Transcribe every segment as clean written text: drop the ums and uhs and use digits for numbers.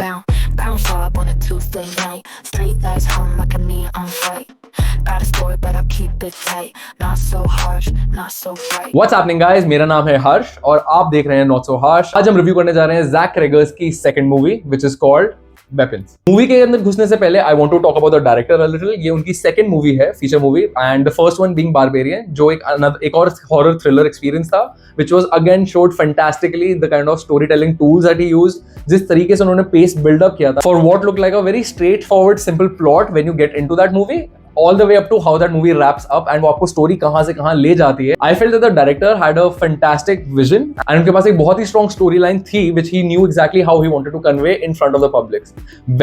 bounce up on a Tuesday night. Straight lights hum like a neon fight. Got a story but I keep it tight. Not so harsh, not so bright. What's happening guys? मेरा नाम है हर्ष और आप देख रहे हैं Not So Harsh। आज हम रिव्यू करने जा रहे हैं जैक क्रेगर्स की second movie which is called Weapons। Movie के अंदर घुसने से पहले I want to talk about the director a little. ये उनकी सेकंड मूवी है, feature movie, and the first one being Barbarian, जो एक और हॉरर थ्रिलर एक्सपीरियंस था which was again showed fantastically the kind of storytelling tools that he used, जिस तरीके से उन्होंने पेस बिल्डअप किया था for what looked like a very straightforward simple plot when you get into that movie, all the way up to how that movie wraps up and वो आपको story कहां से कहां ले जाती है। I felt that the director had a fantastic vision and उनके पास एक बहुत ही strong story line थी which he knew exactly how he wanted to convey in front of the public।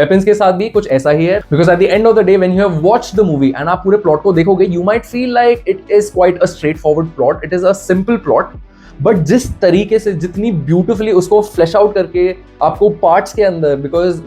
Weapons के साथ भी कुछ ऐसा ही है, because at the end of the day when you have watched the movie and आप पूरे plot को देखोगे you might feel like it is quite a straightforward plot, it is a simple plot, but जिस तरीके से जितनी beautifully उसको flash out करके आपको पार्ट्स के अंदर, because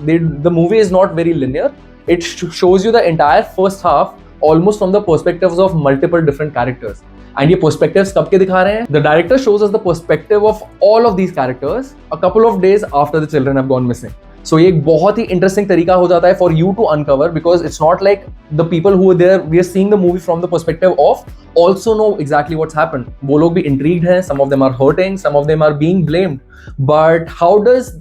the movie is not very linear, it shows you the entire first half almost from the perspectives of multiple different characters. And ये perspectives कब के दिखा रहे हैं? The director shows us the perspective of all of these characters a couple of days after the children have gone missing. So ये एक बहुत ही interesting तरीका हो जाता है for you to uncover, because it's not like the people who are there, we are seeing the movie from the perspective of, also know exactly what's happened. वो लोग भी intrigued हैं, some of them are hurting, some of them are being blamed. But how does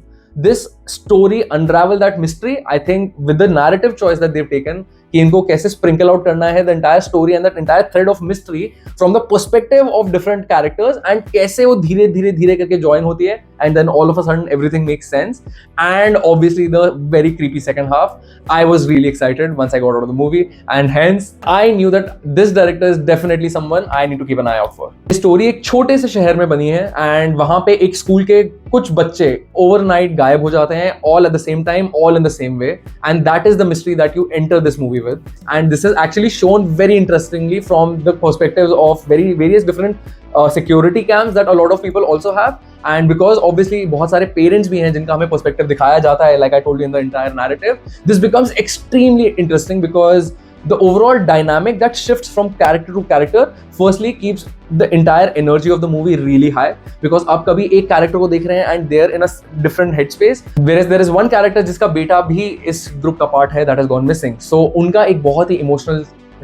this story unravel that mystery? I think with the narrative choice that they've taken, कि इनको कैसे sprinkle out करना है the entire story and that entire thread of mystery from the perspective of different characters, and कैसे वो धीरे धीरे धीरे करके join होती है, and then all of a sudden everything makes sense. And obviously the very creepy second half. I was really excited once I got out of the movie, and hence I knew that this director is definitely someone I need to keep an eye out for. ये story एक छोटे से शहर में बनी है, and वहाँ पे एक स्कूल के कुछ बच्चे overnight गायब हो जाते हैं, all at the same time, all in the same way, and that is the mystery that you enter this movie with. And this is actually shown very interestingly from the perspectives of various different security cams that a lot of people also have. And because obviously बहुत सारे parents भी हैं जिनका हमें perspective दिखाया जाता है, like I told you in the entire narrative, this becomes extremely interesting because the overall dynamic that shifts from character to character firstly keeps the entire energy of the movie really high, because आप कभी एक character को देख रहे हैं and they're in a different headspace, whereas there is one character जिसका बेटा भी इस group का part है that has gone missing. So उनका एक बहुत ही emotional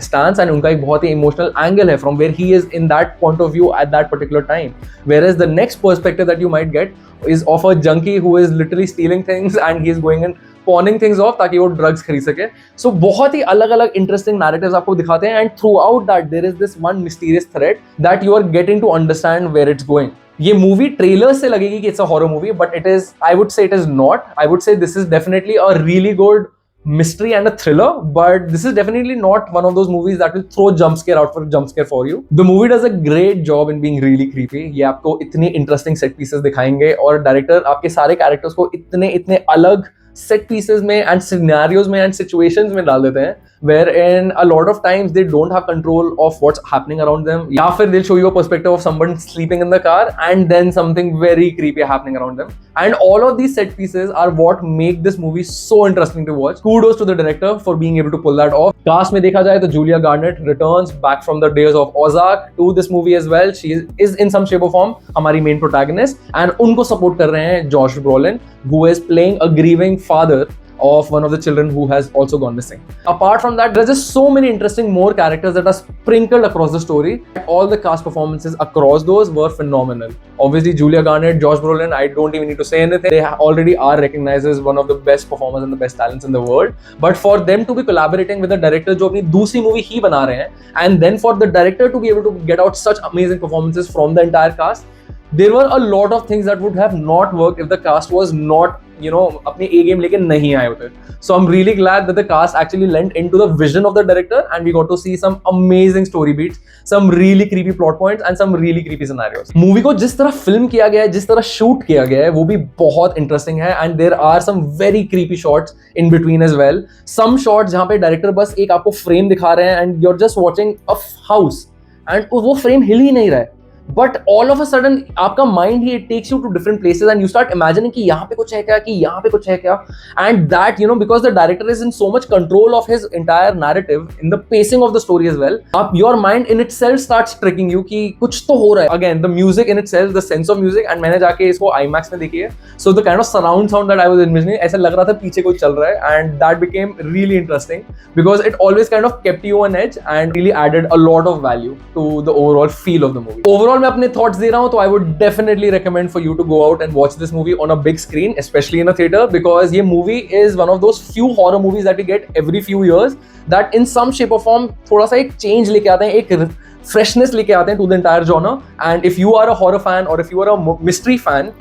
stance and उनका एक बहुत ही emotional angle है from where he is in that point of view at that particular time, whereas the next perspective that you might get is of a junkie who is literally stealing things and he is going and pawning things off ताकि वो drugs खरीद सके. So बहुत ही अलग अलग interesting narratives आपको दिखाते हैं, and throughout that there is this one mysterious thread that you are getting to understand where it's going. ये मूवी ट्रेलर से लगेगी कि it's a horror movie, but it is, I would say it is not. I would say this is definitely a really good mystery and a thriller, but this is definitely not one of those movies that will throw jump scare for you. The movie does a great job in being really creepy. ये आपको इतने interesting set pieces दिखाएंगे, और director आपके सारे characters को इतने अलग set pieces में and scenarios में and situations में डाल देते हैं, wherein a lot of times they don't have control of what's happening around them. या फिर they'll show you a perspective of someone sleeping in the car and then something very creepy happening around them. And all of these set pieces are what make this movie so interesting to watch. Kudos to the director for being able to pull that off. Cast में देखा जाए तो Julia Garnett returns back from the days of Ozark to this movie as well. She is in some shape or form हमारी main protagonist, and उनको support कर रहे हैं Josh Brolin, who is playing a grieving father of one of the children who has also gone missing. Apart from that, there's just so many interesting more characters that are sprinkled across the story. All the cast performances across those were phenomenal. Obviously, Julia Garnett, Josh Brolin, I don't even need to say anything. They already are recognized as one of the best performers and the best talents in the world. But for them to be collaborating with the director जो अपनी दूसरी movie ही बना रहे हैं, and then for the director to be able to get out such amazing performances from the entire cast, there were a lot of things that would have not worked if the cast was not, you know, अपनी A game लेके नहीं आए होते. So I'm really glad that the cast actually lent into the vision of the director, and we got to see some amazing story beats, some really creepy plot points and some really creepy scenarios. Movie को जिस तरह film किया गया है, जिस तरह shoot किया गया है, वो भी बहुत interesting है, and there are some very creepy shots in between as well. Some shots जहाँ पे director बस एक आपको frame दिखा रहे हैं and you're just watching a house and वो frame हिल ही नहीं रहा है, but all of a sudden आपका माइंड ही takes you to different places and you start imagining कि यहाँ पे कुछ है क्या, कि यहाँ पे कुछ है क्या. And that because the director is in so much control of his entire narrative in the pacing of the story as well, आप your mind in itself starts tricking you कि कुछ तो हो रहा है. Again the music in itself, the sense of music, and मैंने जाके इसको IMAX में देखी है, so the kind of surround sound that I was imagining, ऐसा लग रहा था पीछे कोई चल रहा है, and that became really interesting because it always kind of kept you on edge and really added a lot of value to the overall feel of the movie. Overall मैं अपने thoughts दे रहा हूँ, तो I would definitely recommend for you to go out and watch this movie on a big screen, especially in a theater, because ये movie is one of those few horror movies that we get every few years that in some shape or form थोड़ा सा एक change लेके आते हैं, एक freshness लेके आते हैं to the entire genre. And if you are a horror fan or if you are a mystery fan,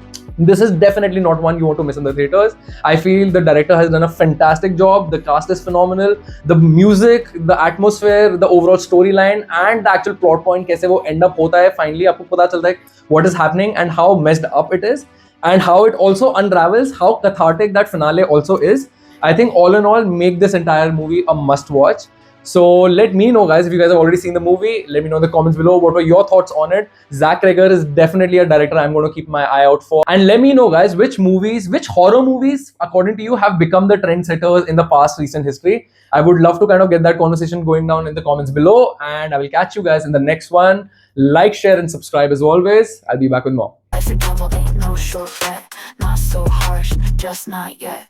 this is definitely not one you want to miss in the theaters. I feel the director has done a fantastic job. The cast is phenomenal. The music, the atmosphere, the overall storyline, and the actual plot point, कैसे वो end up होता है finally आपको पता चलता है what is happening and how messed up it is, and how it also unravels, how cathartic that finale also is. I think all in all make this entire movie a must watch. So let me know, guys, if you guys have already seen the movie. Let me know in the comments below what were your thoughts on it. Zach Cregger is definitely a director I'm going to keep my eye out for. And let me know, guys, which horror movies, according to you, have become the trendsetters in the past recent history. I would love to kind of get that conversation going down in the comments below. And I will catch you guys in the next one. Like, share, and subscribe as always. I'll be back with more. Life is double, ain't no shortcut. Not so harsh, just not yet.